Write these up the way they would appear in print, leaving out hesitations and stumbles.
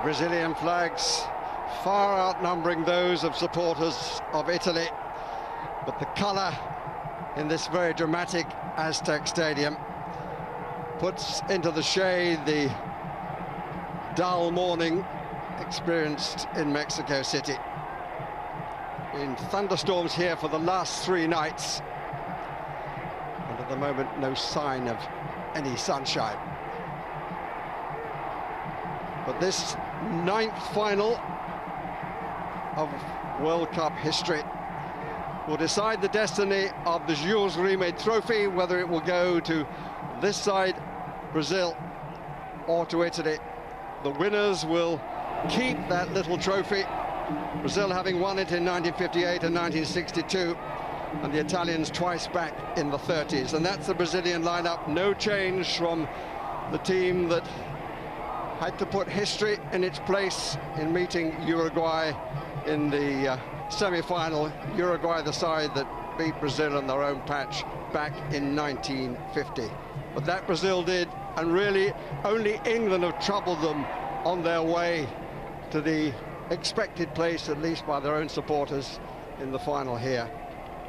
Brazilian flags far outnumbering those of supporters of Italy, but the colour in this very dramatic Aztec stadium puts into the shade the dull morning experienced in Mexico City. In thunderstorms here for the last 3 nights, and at the moment no sign of any sunshine. But this 9th final of World Cup history will decide the destiny of the Jules Rimet Trophy, whether it will go to this side, Brazil, or to Italy. The winners will keep that little trophy, Brazil having won it in 1958 and 1962, and the Italians twice back in the 30s. And that's the Brazilian lineup, no change from the team that had to put history in its place in meeting Uruguay in the semi-final. Uruguay, the side that beat Brazil in their own patch back in 1950. But that Brazil did, and really only England have troubled them on their way to the expected place, at least by their own supporters, in the final here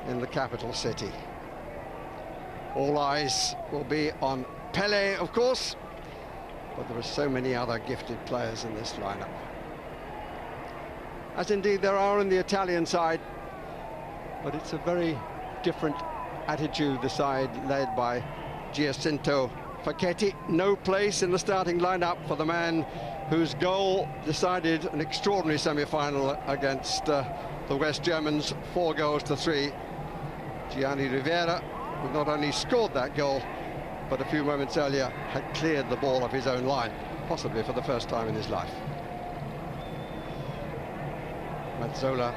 in the capital city. All eyes will be on Pelé, of course, but there are so many other gifted players in this lineup, as indeed there are in the Italian side, but it's a very different attitude, the side led by Giacinto Facchetti. No place in the starting lineup for the man whose goal decided an extraordinary semi-final against the West Germans, 4-3. Gianni Rivera, who not only scored that goal, but a few moments earlier had cleared the ball of his own line, possibly for the first time in his life. Mazzola,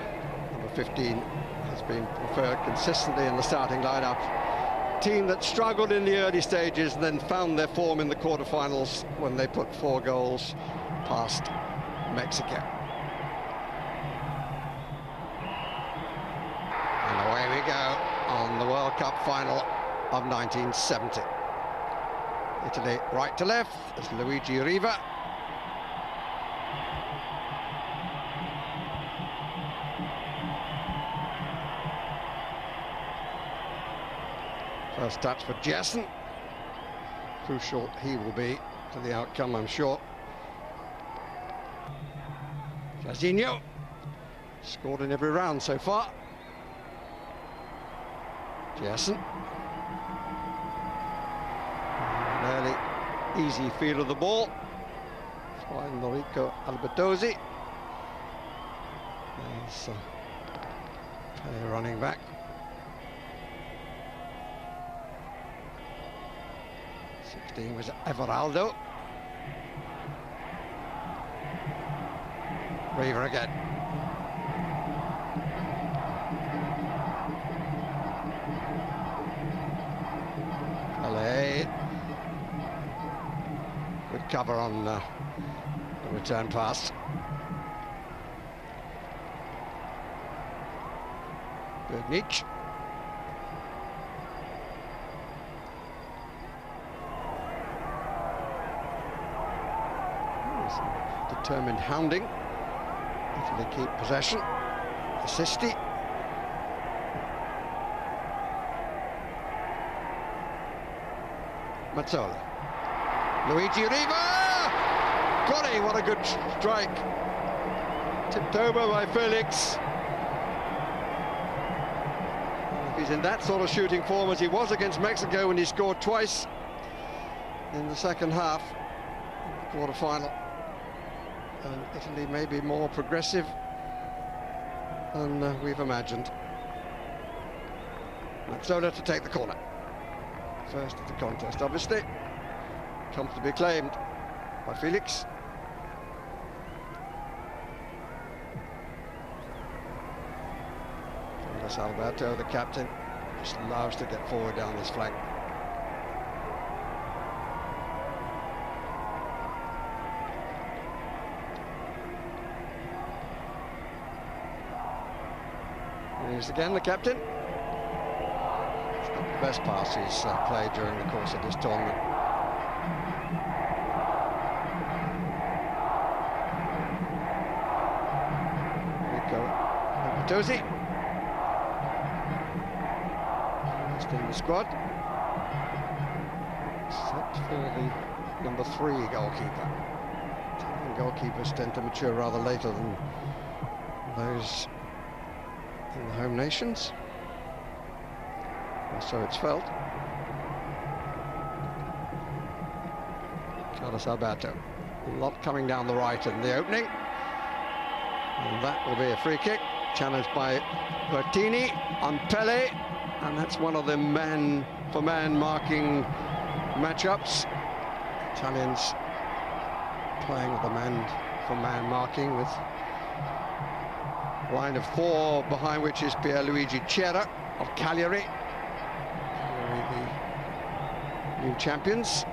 number 15, has been preferred consistently in the starting lineup. Team that struggled in the early stages and then found their form in the quarterfinals when they put 4 goals past Mexico. And away we go on the World Cup final of 1970. Italy right to left, as Luigi Riva. First touch for Jessen. Crucial he will be to the outcome, I'm sure. Jairzinho scored in every round so far. Jessen. An early, easy feel of the ball. Fine, Enrico Albertosi. There's Pelé running back. 16 was Everaldo. Riva again. Pelé. Good cover on the return pass. Bernich. Determined hounding. Italy keep possession. Assisti. Mazzola. Luigi Riva! Golly, what a good strike. Tipped over by Felix. If he's in that sort of shooting form as he was against Mexico when he scored twice in the second half, quarter-final, and Italy may be more progressive than we've imagined. Mazzola to take the corner. First of the contest, obviously. Comfortably claimed by Felix. Carlos Alberto, the captain, just loves to get forward down this flank. Here's again the captain. It's not the best pass he's played during the course of this tournament. Bertozzi. Just in the squad. Except for the number 3 goalkeeper. Italian goalkeepers tend to mature rather later than those in the home nations. Or so it's felt. Carlos Alberto. A lot coming down the right in the opening. And that will be a free kick. Challenged by Bertini on Pele. And that's one of the man-for-man marking matchups. Italians playing with the man-for-man marking with a line of 4 behind which is Pierluigi Cera of Cagliari. Cagliari, the new champions.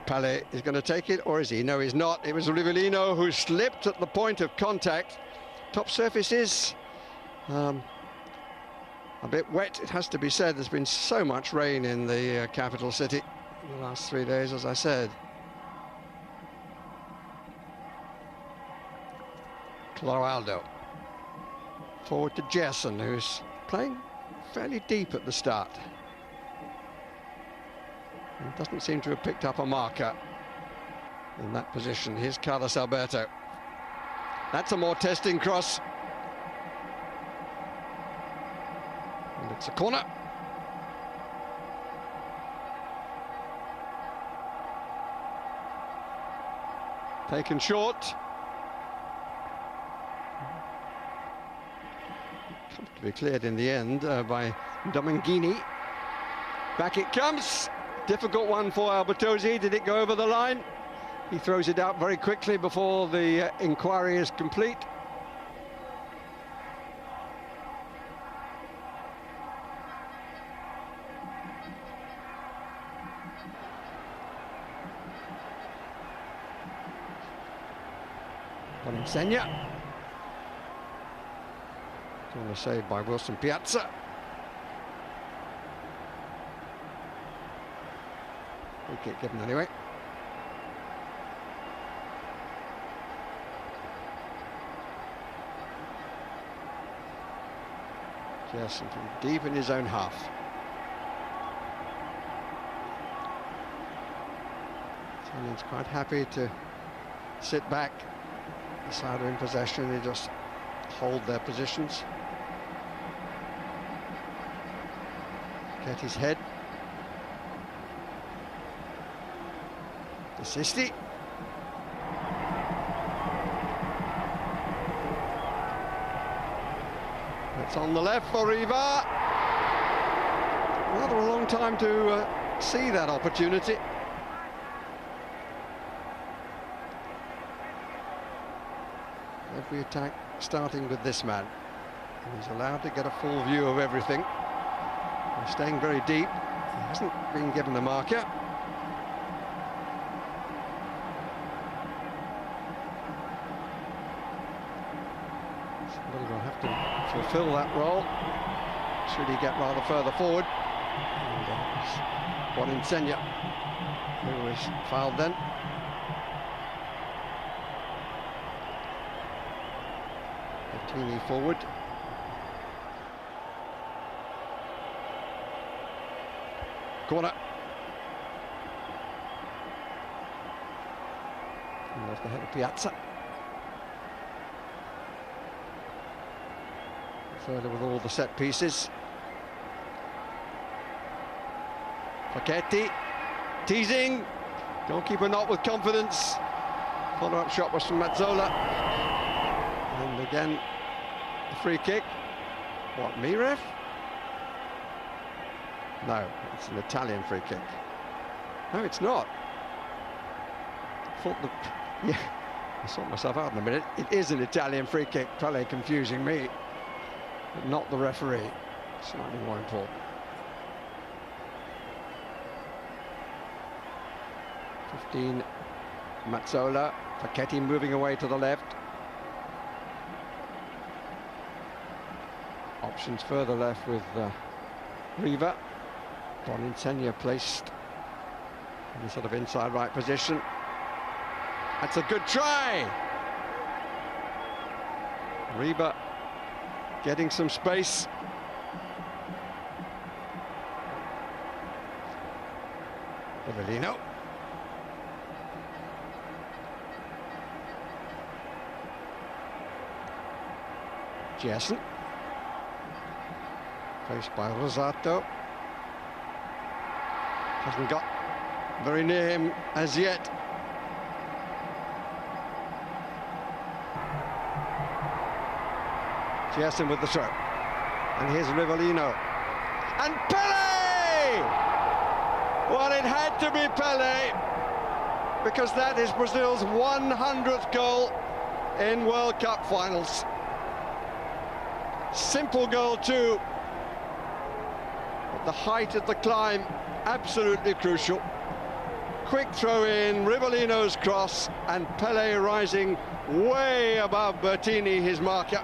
Pele is going to take it, or is he? No, he's not. It was Rivellino who slipped at the point of contact. Top surface is a bit wet, it has to be said. There's been so much rain in the capital city in the last 3 days, as I said. Cloaldo. Forward to Gerson, who's playing fairly deep at the start. And doesn't seem to have picked up a marker in that position. Here's Carlos Alberto. That's a more testing cross. And it's a corner. Taken short. Comfortably cleared in the end by Dominguini. Back it comes. Difficult one for Albertozzi. Did it go over the line? He throws it out very quickly before the inquiry is complete. Insegna. Corner saved by Wilson Piazza. Free kick given anyway. Gerson from deep in his own half. Italians quite happy to sit back. The side are in possession, they just hold their positions. Get his head. Sisti. It's on the left for Riva. Rather a long time to see that opportunity. Every attack starting with this man. And he's allowed to get a full view of everything. He's staying very deep. He hasn't been given the marker. Somebody will have to fulfill that role. Should he get rather further forward? And Insegna, who was fouled then. Bertini forward. Corner. And off the head of Piazza. Further with all the set pieces. Facchetti. Teasing. Goalkeeper not with confidence. Follow-up shot was from Mazzola. And again, a free kick. What, Mirev? No, it's an Italian free kick. No, it's not. Yeah, I sort myself out in a minute. It is an Italian free kick. Pele confusing me, but not the referee. Slightly more important. 15, Mazzola. Facchetti moving away to the left. Options further left with Riva. Insegna placed in the sort of inside right position. That's a good try. Riva getting some space. Rivellino. Jessen. Faced by Rosato. Hasn't got very near him as yet. Jessen with the throw. And here's Rivellino. And Pelé! Well, it had to be Pelé, because that is Brazil's 100th goal in World Cup finals. Simple goal too, but the height of the climb absolutely crucial. Quick throw in, Rivellino's cross, and Pelé rising way above Bertini, his marker.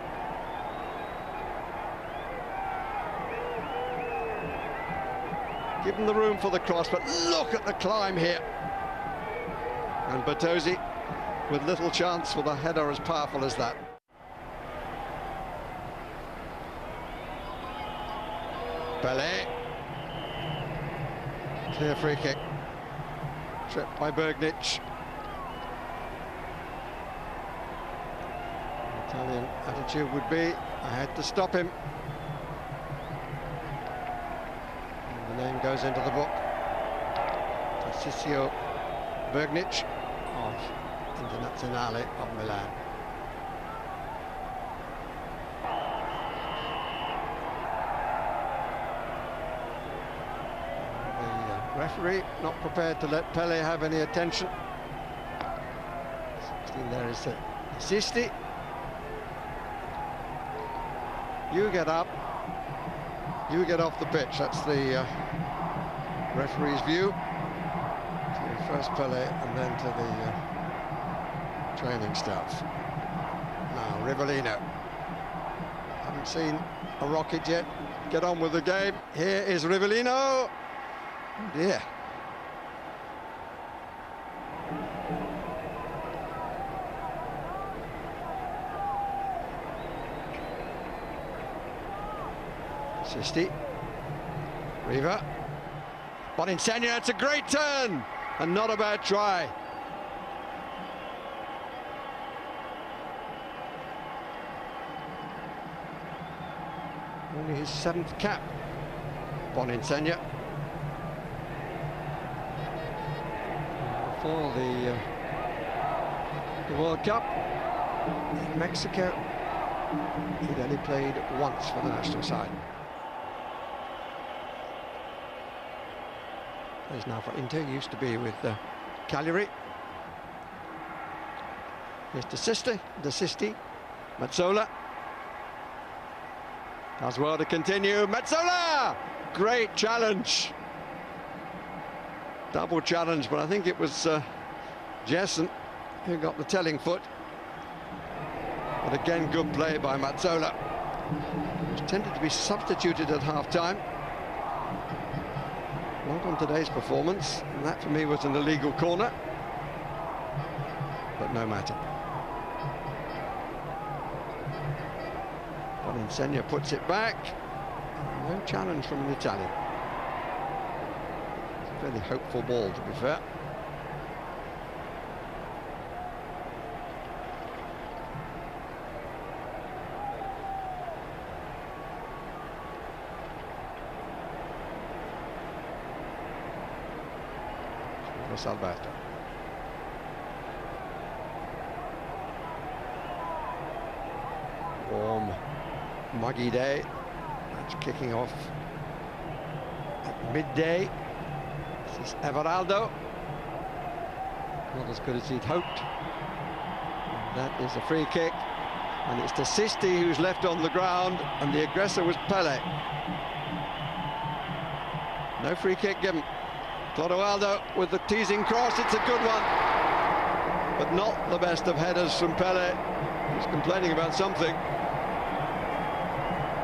Given the room for the cross, but look at the climb here. And Bertozzi with little chance for the header as powerful as that. Pelé. Clear free kick. Tripped by Bergnic. The Italian attitude would be, I had to stop him. And the name goes into the book. Tarcisio Bergnic of Internazionale of Milan. Referee not prepared to let Pelé have any attention. 16 there is Sisti. You get up, you get off the pitch. That's the referee's view. To first Pelé and then to the training staff. Now Rivellino. Haven't seen a rocket yet. Get on with the game. Here is Rivellino. Oh dear. Sisti. Riva. Boninsegna, it's a great turn and not a bad try. Only his 7th cap. Boninsegna. For the World Cup in Mexico, he'd only played once for the national side. He's now for Inter, used to be with Cagliari. Here's De Sisti, Mazzola. Does well to continue, Mazzola! Great challenge. Double challenge, but I think it was Jessen who got the telling foot. But again, good play by Mazzola, who's tended to be substituted at half-time. Not on today's performance, and that for me was an illegal corner. But no matter. Boninsegna puts it back. No challenge from an Italian. Fairly hopeful ball, to be fair. Alberto. Warm, muggy day. Match kicking off at midday. This is Everaldo. Not as good as he'd hoped. And that is a free kick. And it's De Sisti who's left on the ground, and the aggressor was Pelé. No free kick given. Clodoaldo with the teasing cross, it's a good one. But not the best of headers from Pelé. He's complaining about something.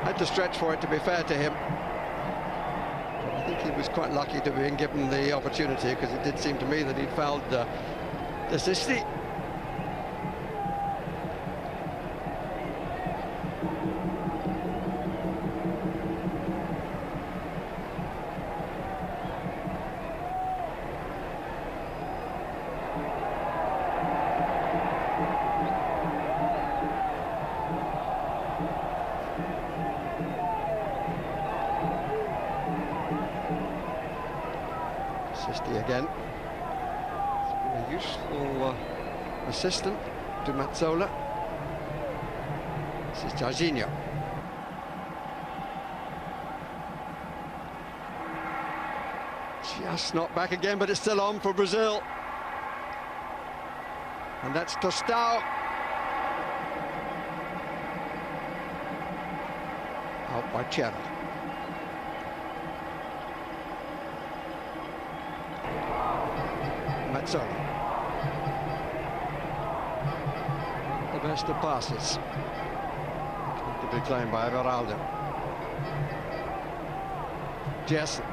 Had to stretch for it, to be fair to him. But I think he was quite lucky to be given the opportunity, because it did seem to me that he'd fouled De Sisti. Sisti again. He's been a useful assistant to Mazzola. This is Jorginho. Just not back again, but it's still on for Brazil. And that's Tostão. Out by Cherry. Mazzola. The best of passes. To be claimed by Everaldo. Jessen.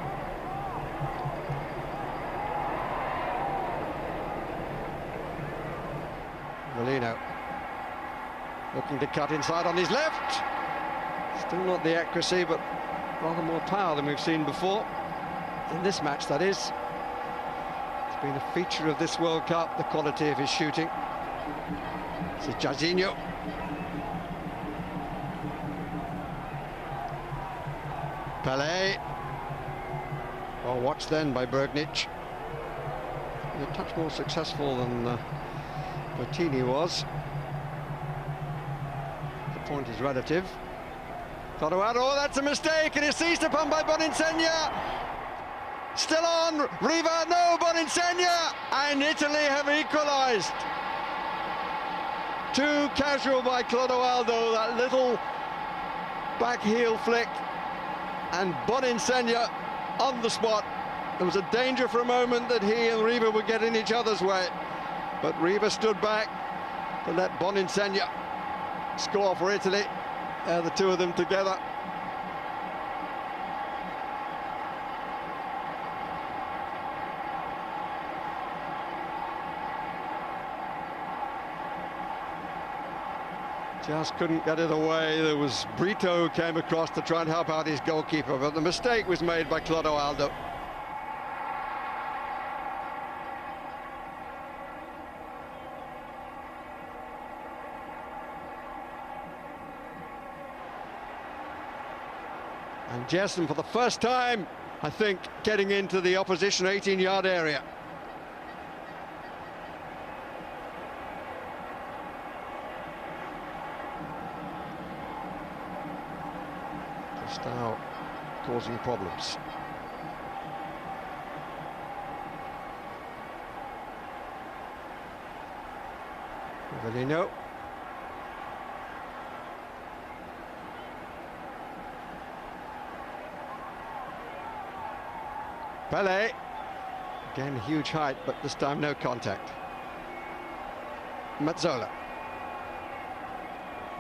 Molino looking to cut inside on his left. Still not the accuracy, but rather more power than we've seen before. In this match, that is. It's been a feature of this World Cup, the quality of his shooting. This is Jorginho. Pelé. Well watched then by Bergnic. A touch more successful than Bertini was. The point is relative. Oh, that's a mistake, and it's seized upon by Boninsegna. Still on, Riva, no, Boninsegna, and Italy have equalised. Too casual by Clodoaldo, that little back heel flick, and Boninsegna on the spot. There was a danger for a moment that he and Riva would get in each other's way. But Riva stood back to let Boninsegna score for Italy. The two of them together. Just couldn't get it away. There was Brito who came across to try and help out his goalkeeper, but the mistake was made by Clodoaldo. And Jessen, for the first time, I think, getting into the opposition 18-yard area. Tostão causing problems. Rivellino. Pelé, again huge height, but this time no contact. Mazzola.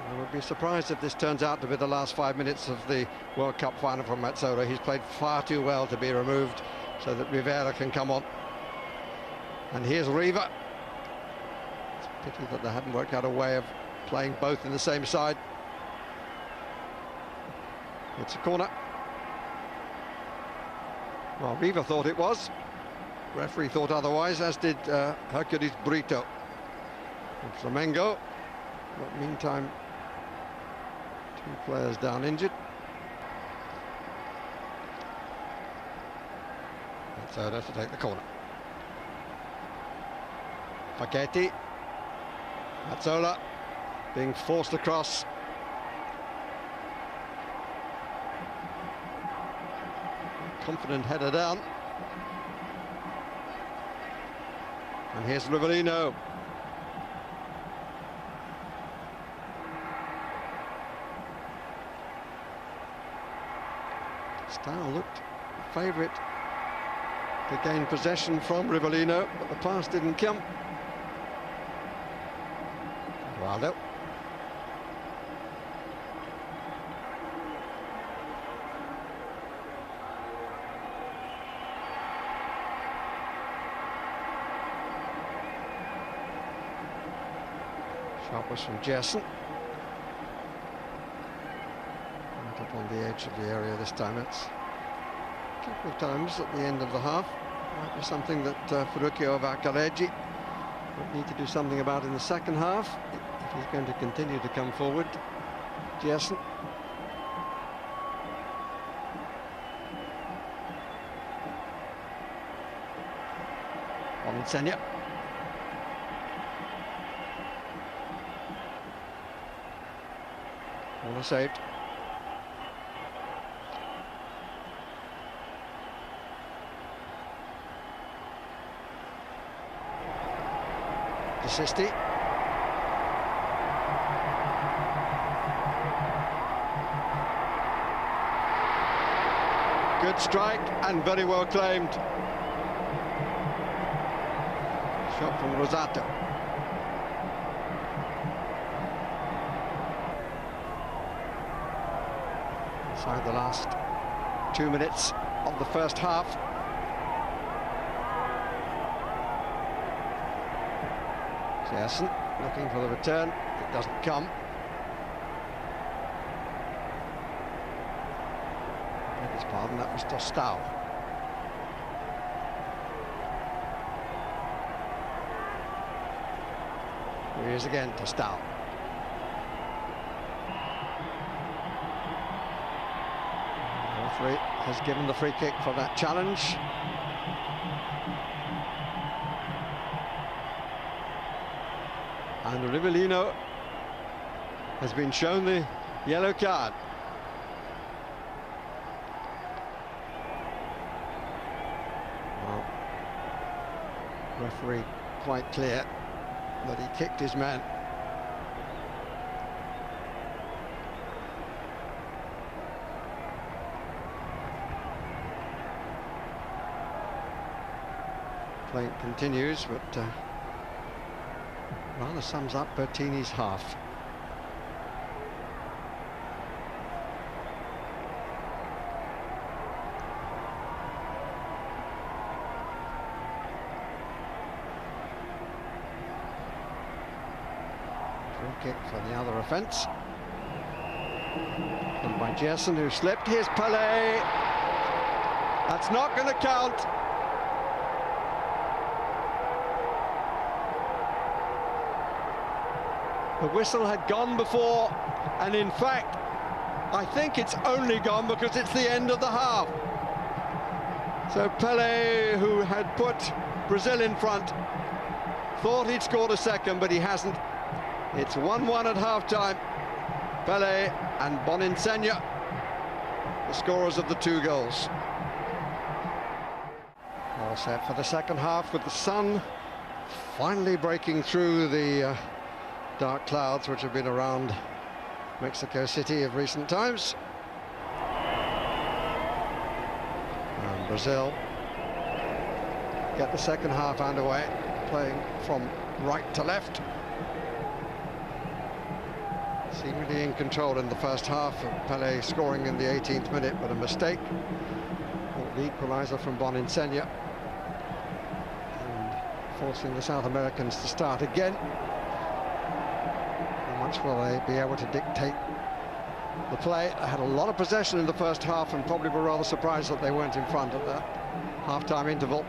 I would be surprised if this turns out to be the last 5 minutes of the World Cup final for Mazzola. He's played far too well to be removed so that Rivera can come on. And here's Riva. It's a pity that they hadn't worked out a way of playing both in the same side. It's a corner. Well, Riva thought it was. Referee thought otherwise, as did Hercules Brito. And Flamengo, but meantime, two players down injured. Mazzola to take the corner. Facchetti. Mazzola being forced across. Confident header down. And here's Rivellino. Style looked favourite to gain possession from Rivellino, but the pass didn't come. Ronaldo. Shot was from Jessen. Right up on the edge of the area this time. It's a couple of times at the end of the half. Might be something that Ferruccio Vaccareggi would need to do something about in the second half if he's going to continue to come forward. Jessen. Senya. Corner saved. Desisti. Good strike and very well claimed. Shot from Rosato. Inside the last 2 minutes of the first half. Gerson looking for the return. It doesn't come. I beg his pardon, that was Tostao. Here he is again, Tostao. The referee has given the free kick for that challenge. And Rivellino has been shown the yellow card. Well, referee quite clear that he kicked his man. Play continues, but rather sums up Bertini's half. Free kick for the other offence. And by Gerson, who slipped. Here's Pelé. That's not going to count. The whistle had gone before, and in fact, I think it's only gone because it's the end of the half. So Pelé, who had put Brazil in front, thought he'd scored a second, but he hasn't. It's 1-1 at half-time. Pelé and Boninsegna, the scorers of the 2 goals. All set for the second half, with the sun finally breaking through the dark clouds which have been around Mexico City of recent times. And Brazil get the second half underway, playing from right to left. Seemingly in control in the first half, of Pelé scoring in the 18th minute, but a mistake. The equaliser from Boninsegna, and forcing the South Americans to start again. Will they be able to dictate the play? They had a lot of possession in the first half and probably were rather surprised that they weren't in front at that half-time interval.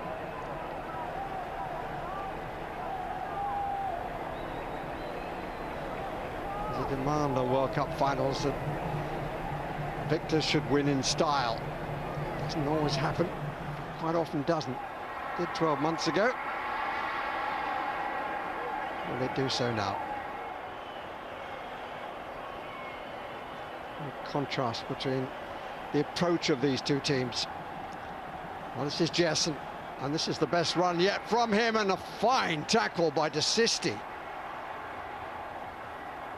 There's a demand on World Cup finals that victors should win in style. Doesn't always happen, quite often doesn't. Did 12 months ago. Will it do so now? Contrast between the approach of these 2 teams. Well, this is Gerson, and this is the best run yet from him, and a fine tackle by Desisti.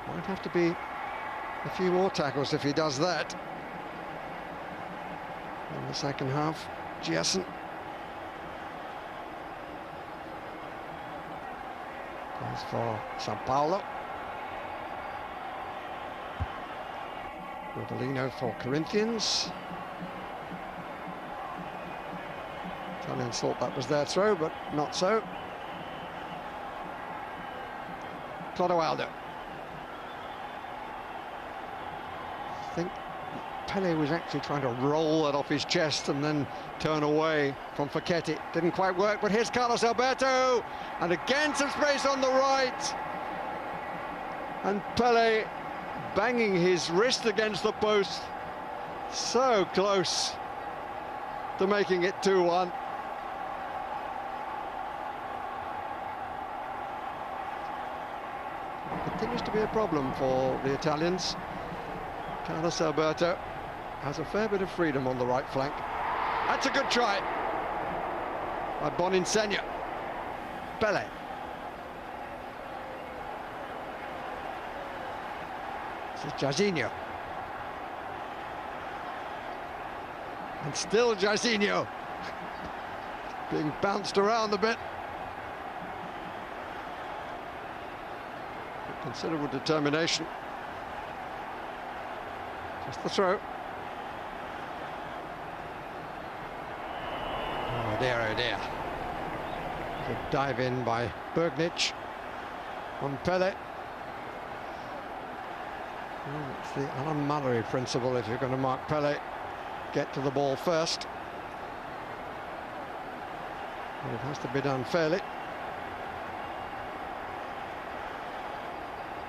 Might have to be a few more tackles if he does that. In the second half, Gerson. Goes for Sao Paulo. Rivellino for Corinthians. Italians thought that was their throw, but not so. Clodoaldo. I think Pelé was actually trying to roll that off his chest and then turn away from Facchetti. Didn't quite work, but here's Carlos Alberto, and again some space on the right. And Pelé banging his wrist against the post, so close to making it 2-1. continues to be a problem for the Italians. Carlos Alberto has a fair bit of freedom on the right flank. That's a good try by Boninsegna. Pele. This is Jairzinho. And still Jairzinho. Being bounced around a bit. With considerable determination. Just the throw. Oh dear, oh dear. A dive in by Bergnic on Pele. Well, it's the Alan Mallory principle. If you're going to mark Pele, get to the ball first. And it has to be done fairly.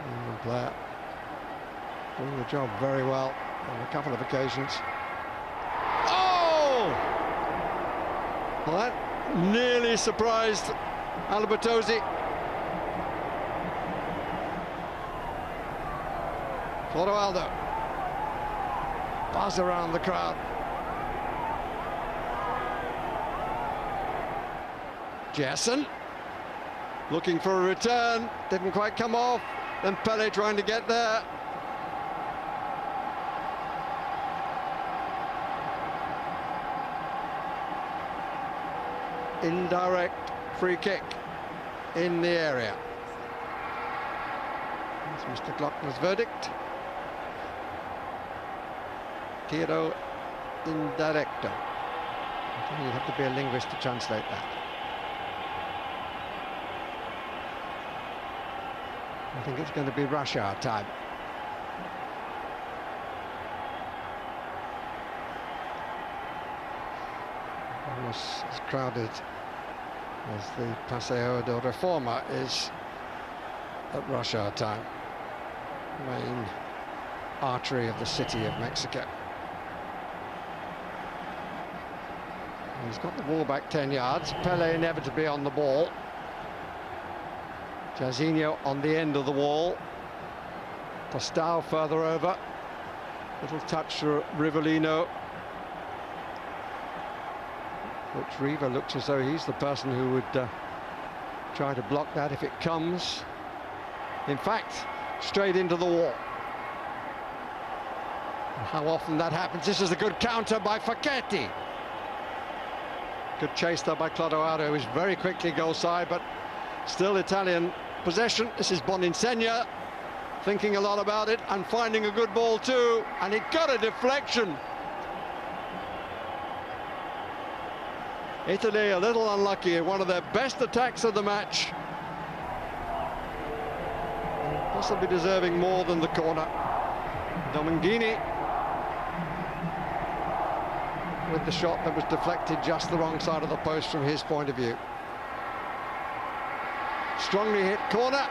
And the player doing the job very well on a couple of occasions. Oh! Well, that nearly surprised Albertozzi. Clodoaldo. Buzz around the crowd. Gerson looking for a return, didn't quite come off. Then Pele trying to get there. Indirect free kick in the area. That's Mr. Glockner's verdict. Tiro indirecto. I think you'd have to be a linguist to translate that. I think it's going to be rush hour time. Almost as crowded as the Paseo de Reforma is at rush hour time. Main artery of the city of Mexico. He's got the ball back 10 yards. Pele inevitably on the ball. Jairzinho on the end of the wall. Tostao further over. Little touch for Rivellino. Which Riva looks as though he's the person who would try to block that if it comes. In fact, straight into the wall. And how often that happens. This is a good counter by Facchetti. Good chase there by Clodoaldo, who's very quickly goal side, but still Italian possession. This is Boninsegna, thinking a lot about it and finding a good ball too, and it got a deflection. Italy a little unlucky in one of their best attacks of the match. Possibly deserving more than the corner. Dominguini with the shot that was deflected just the wrong side of the post from his point of view. Strongly hit corner.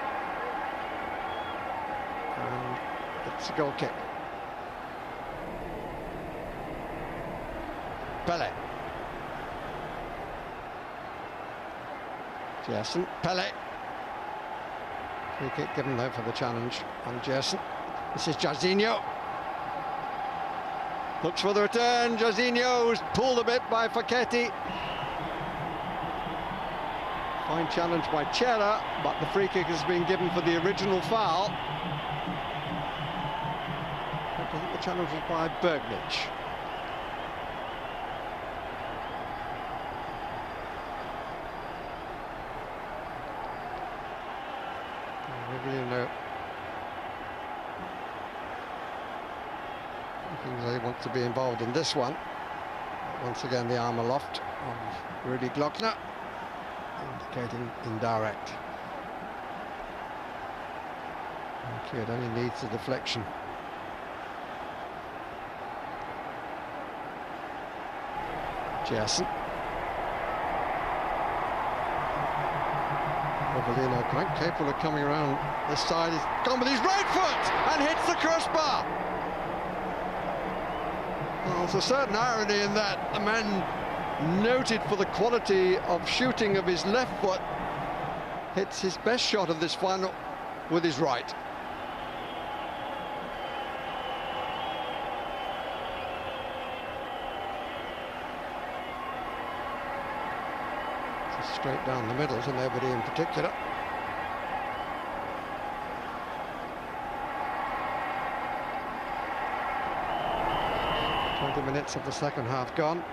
And it's a goal kick. Pele. Gerson, Pele. Free kick given though for the challenge on Gerson. This is Jairzinho. Looks for the return. Jairzinho, who's pulled a bit by Facchetti. Fine challenge by Chera, but the free kick has been given for the original foul. I think the challenge was by Bergnic. Rivellino. They want to be involved in this one. Once again, the arm aloft of Rudy Glockner, indicating indirect. Okay, it only needs a deflection. Gerson. Rivellino quite capable of coming around this side. He's gone with his right foot and hits the crossbar. Well, there's a certain irony in that. The man noted for the quality of shooting of his left foot hits his best shot of this final with his right. Straight down the middle to nobody in particular. Minutes of the second half gone.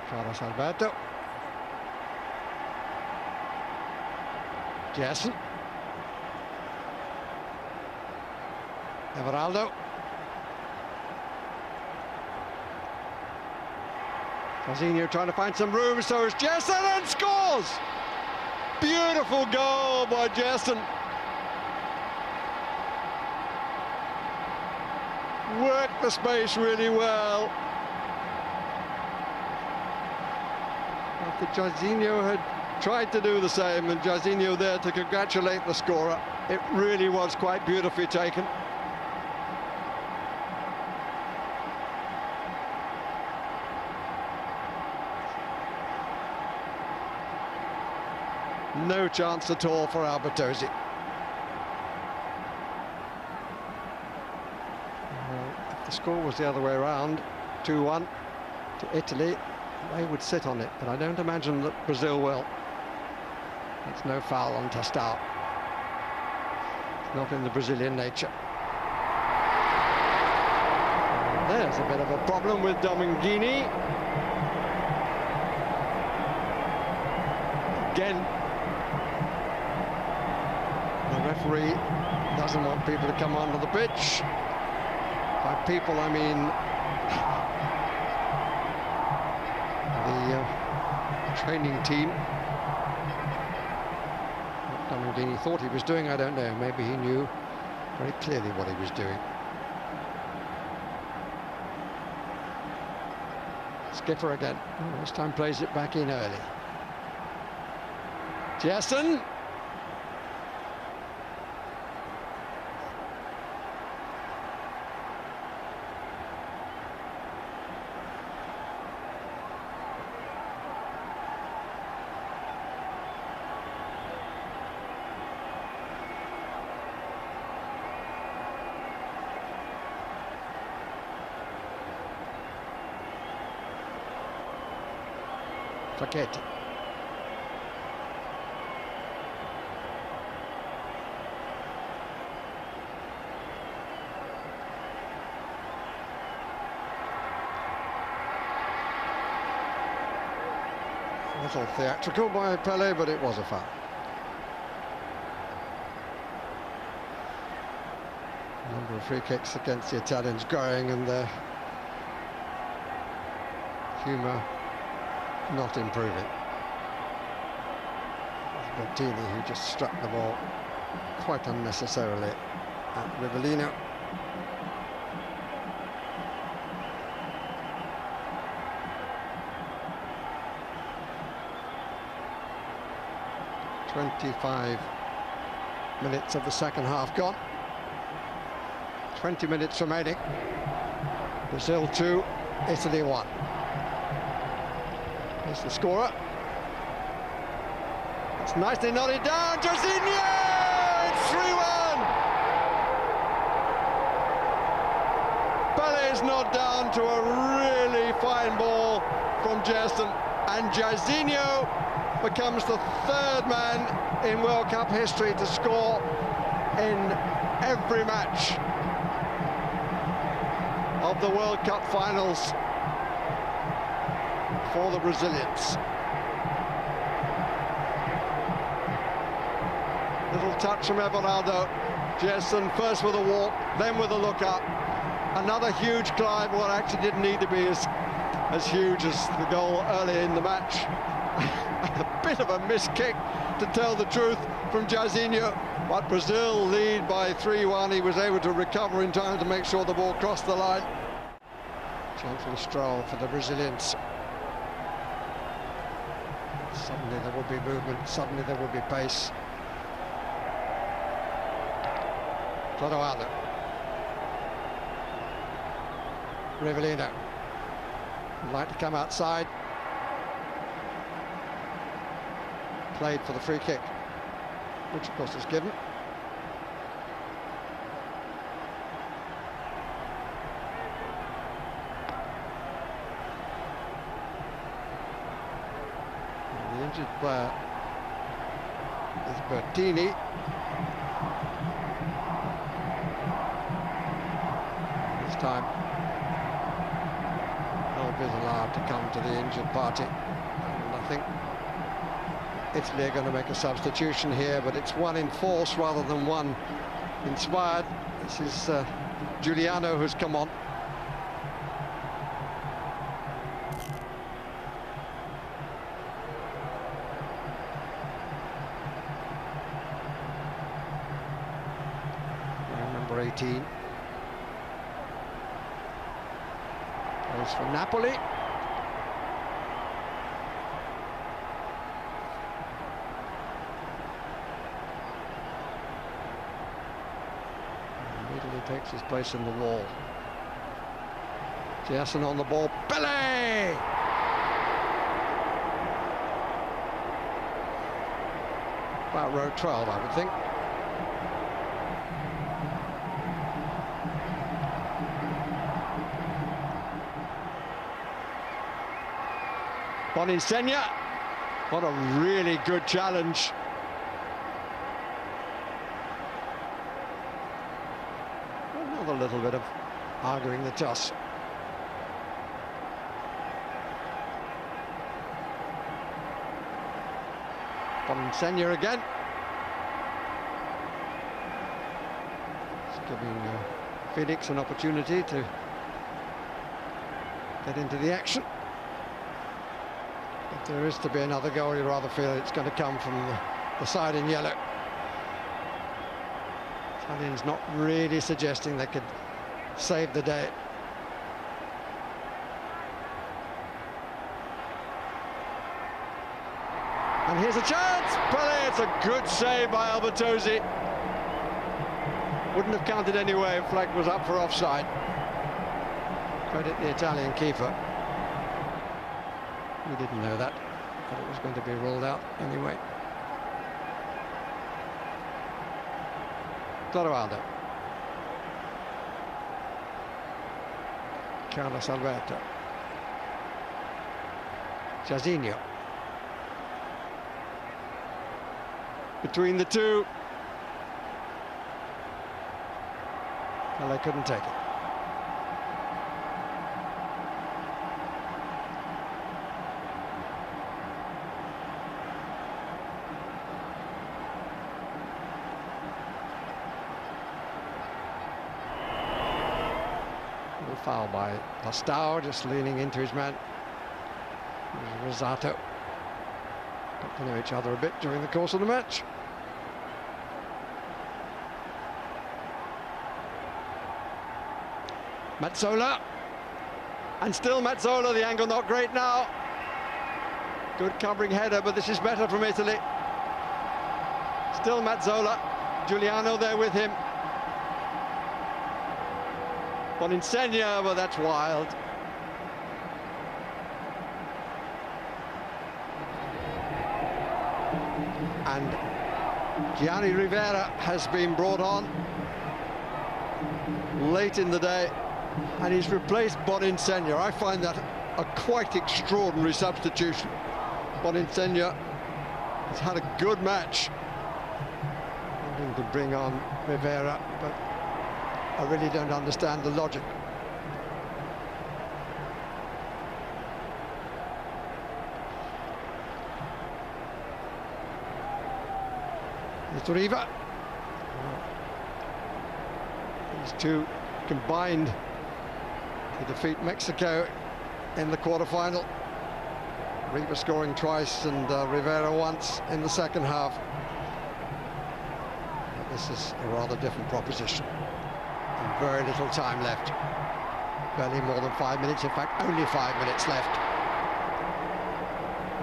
Carlos Alberto. Jason. Everaldo. Jorginho trying to find some room, so is Jason, and scores! Beautiful goal by Jason. Worked the space really well. After Jorginho had tried to do the same, and Jorginho there to congratulate the scorer, it really was quite beautifully taken. No chance at all for Albertozzi. If the score was the other way around, 2-1 to Italy, they would sit on it, but I don't imagine that Brazil will. It's no foul on Testao. It's not in the Brazilian nature. There's a bit of a problem with Dominguini. Again, the referee doesn't want people to come onto the pitch. By people, I mean the training team. What Dominguini thought he was doing, I don't know. Maybe he knew very clearly what he was doing. Skipper again. Oh, this time plays it back in early. Jason. Paquete. A little theatrical by Pelé, but it was a foul. A number of free kicks against the Italians growing, and their humour not improving. Bertini, who just struck the ball quite unnecessarily at Rivellino. "25 minutes of the second half gone. 20 minutes remaining. Brazil 2, Italy 1. Here's the scorer. It's nicely nodded down. Jorginho! It's 3-1. Pelé's nod down to a really fine ball from Jason, and Jorginho becomes the third man in World Cup history to score in every match of the World Cup finals for the Brazilians. Little touch from Everaldo. Jason first with a walk, then with a look up. Another huge climb, what actually didn't need to be as huge as the goal early in the match. A bit of a missed kick, to tell the truth, from Jorginho, but Brazil lead by 3-1. He was able to recover in time to make sure the ball crossed the line. Gentle stroll for the Brazilians. Suddenly there will be movement, suddenly there will be pace. Clodoaldo. Rivellino would like to come outside. Played for the free kick, which of course is given. injured player is Bertini. This time, help is allowed to come to the injured party. And I think Italy are going to make a substitution here, but it's one in force rather than one inspired. This is Giuliano who's come on. Number 18. Plays for Napoli. Immediately takes his place in the wall. Jason on the ball. Pele! About row 12, I would think. Boninsegna, what a really good challenge. Another little bit of arguing the toss. Boninsegna again. It's giving Felix an opportunity to get into the action. If there is to be another goal, you rather feel it's going to come from the side in yellow. Italians not really suggesting they could save the day. And here's a chance! Pele, it's a good save by Albertosi. Wouldn't have counted anyway if flag was up for offside. Credit the Italian keeper. We didn't know that, but it was going to be ruled out anyway. Clodoaldo. Carlos Alberto. Jairzinho. Between the two. Pele couldn't take it. Foul by Pastao, just leaning into his man. Rosato. Got to know each other a bit during the course of the match. Mazzola. And still Mazzola, the angle not great now. Good covering header, but this is better from Italy. Still Mazzola. Giuliano there with him. Boninsegna, but that's wild. And Gianni Rivera has been brought on late in the day, and he's replaced Boninsegna. I find that a quite extraordinary substitution. Boninsegna has had a good match. Wanting to bring on Rivera, but I really don't understand the logic. It's Riva. These two combined to defeat Mexico in the quarter-final. Riva scoring twice and Rivera once in the second half. But this is a rather different proposition. And very little time left. Barely more than 5 minutes, in fact only 5 minutes left.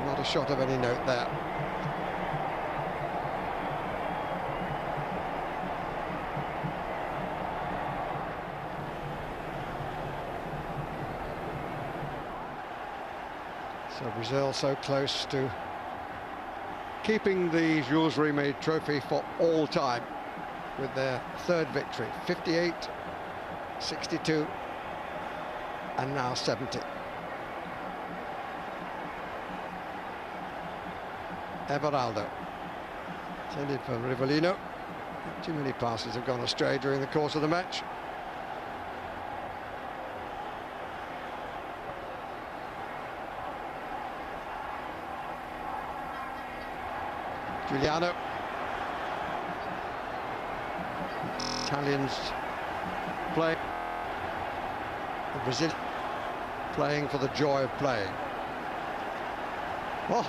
Not a shot of any note there. So Brazil so close to keeping the Jules Rimet trophy for all time with their third victory, 58, 62 and now 70. Everaldo. Intended for Rivellino. Too many passes have gone astray during the course of the match. Giuliano. Italians play. The Brazil playing for the joy of playing. Oh,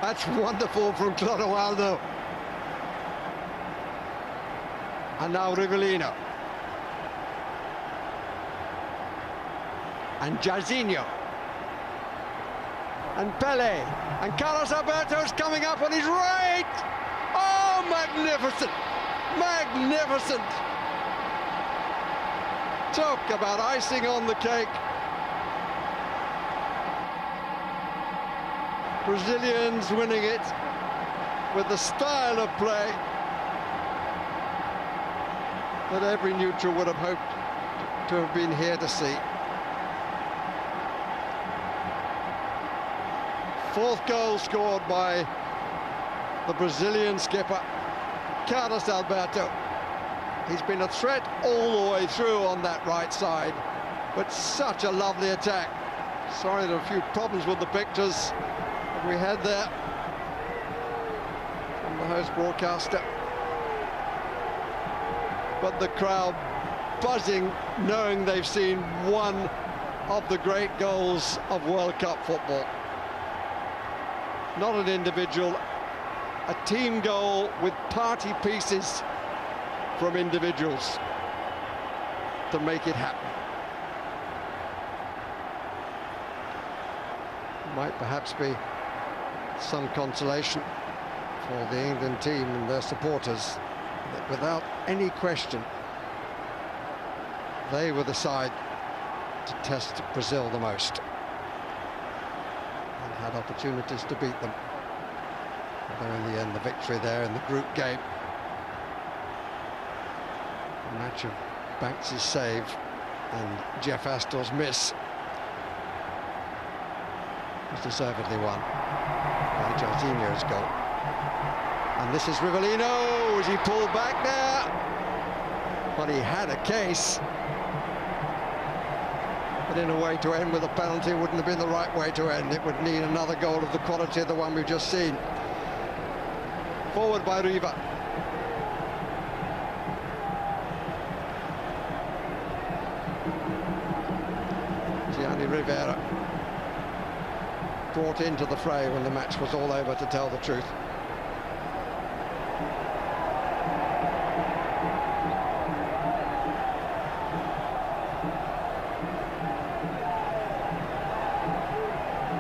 that's wonderful from Clodoaldo. And now Rivellino. And Jairzinho. And Pele. And Carlos Alberto's coming up on his right. Oh, magnificent. Magnificent. Talk about icing on the cake. Brazilians winning it with the style of play that every neutral would have hoped to have been here to see. Fourth goal scored by the Brazilian skipper, Carlos Alberto. He's been a threat all the way through on that right side, but such a lovely attack. Sorry, there are a few problems with the pictures that we had there from the host broadcaster. But the crowd buzzing, knowing they've seen one of the great goals of World Cup football. Not an individual, a team goal with party pieces from individuals to make it happen. Might perhaps be some consolation for the England team and their supporters that without any question they were the side to test Brazil the most and had opportunities to beat them. Although in the end the victory there in the group game, a match of Banks' save and Jeff Astor's miss, was deservedly won by Jairzinho's goal. And this is Rivellino. Is he pulled back there? But he had a case. But in a way to end with a penalty wouldn't have been the right way to end. It would need another goal of the quality of the one we've just seen. Forward by Riva. Gianni Rivera brought into the fray when the match was all over, to tell the truth.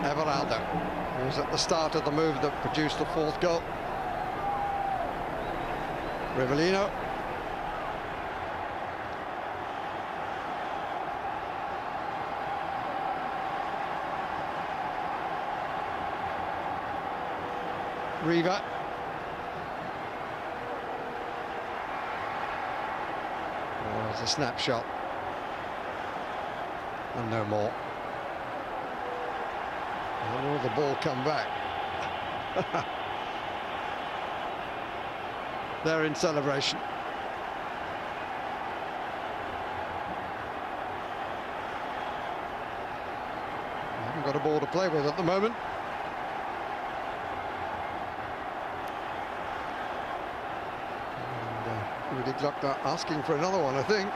Everaldo, who was at the start of the move that produced the fourth goal. Rivellino. Riva. Oh, it's a snapshot. And no more. And will the ball come back? They're in celebration. We haven't got a ball to play with at the moment. Rudy Gluckner asking for another one, I think.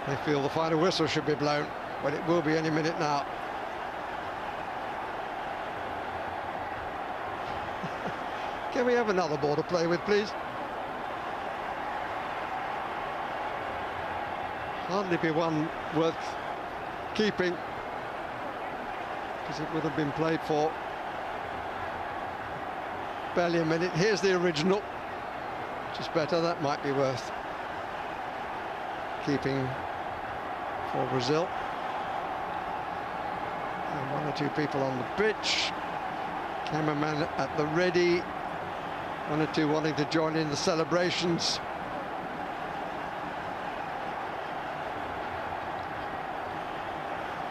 They feel the final whistle should be blown, but it will be any minute now. Can we have another ball to play with, please? Hardly be one worth keeping, because it would have been played for barely a minute. Here's the original, which is better. That might be worth keeping for Brazil. And one or two people on the pitch, cameraman at the ready, one or two wanting to join in the celebrations.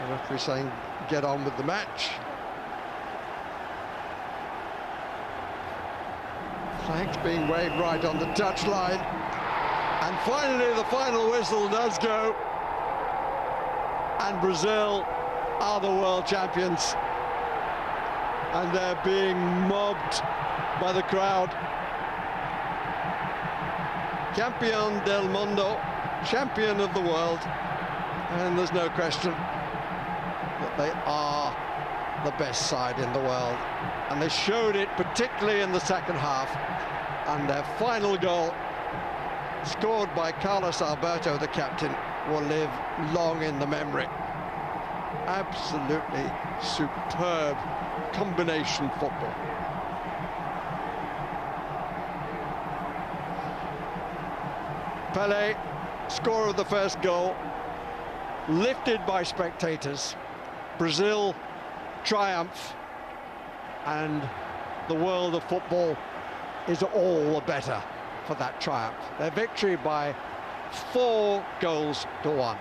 The referee saying get on with the match. Flags being waved right on the touchline. And finally, the final whistle does go. And Brazil are the world champions. And they're being mobbed by the crowd. Campeón del mundo, champion of the world. And there's no question that they are the best side in the world. And they showed it particularly in the second half. And their final goal, scored by Carlos Alberto, the captain, will live long in the memory. Absolutely superb combination football. Pelé, scorer of the first goal, lifted by spectators. Brazil triumph, and the world of football is all the better for that triumph. Their victory by 4 goals to 1.